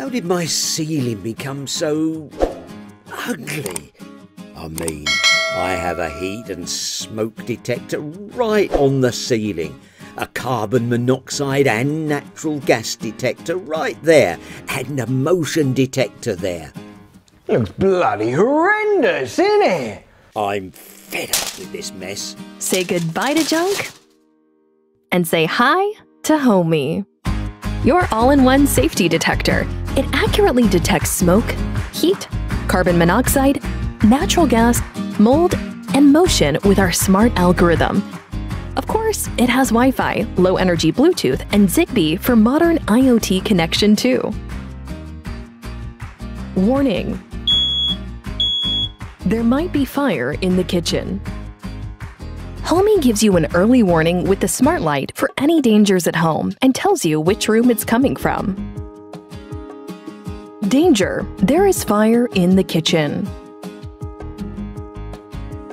How did my ceiling become so ugly? I mean, I have a heat and smoke detector right on the ceiling, a carbon monoxide and natural gas detector right there, and a motion detector there. Looks bloody horrendous, isn't it? I'm fed up with this mess. Say goodbye to junk and say hi to Homey. Your all-in-one safety detector. It accurately detects smoke, heat, carbon monoxide, natural gas, mold, and motion with our smart algorithm. Of course, it has Wi-Fi, low-energy Bluetooth, and Zigbee for modern IoT connection too. Warning: there might be fire in the kitchen. Homey gives you an early warning with the smart light for any dangers at home and tells you which room it's coming from. Danger: there is fire in the kitchen.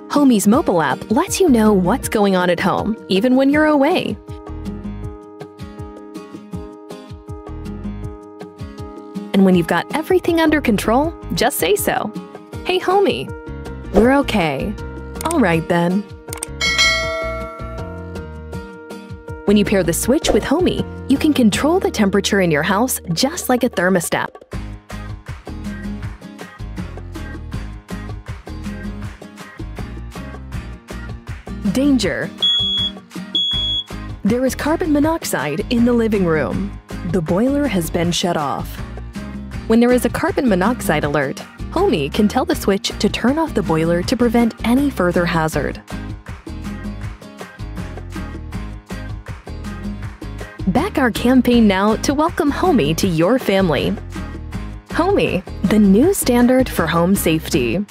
Homey's mobile app lets you know what's going on at home, even when you're away. And when you've got everything under control, just say so. Hey Homey, we're okay. All right then. When you pair the switch with Homey, you can control the temperature in your house just like a thermostat. Danger: there is carbon monoxide in the living room. The boiler has been shut off. When there is a carbon monoxide alert, Homey can tell the switch to turn off the boiler to prevent any further hazard. Back our campaign now to welcome Homey to your family. Homey, the new standard for home safety.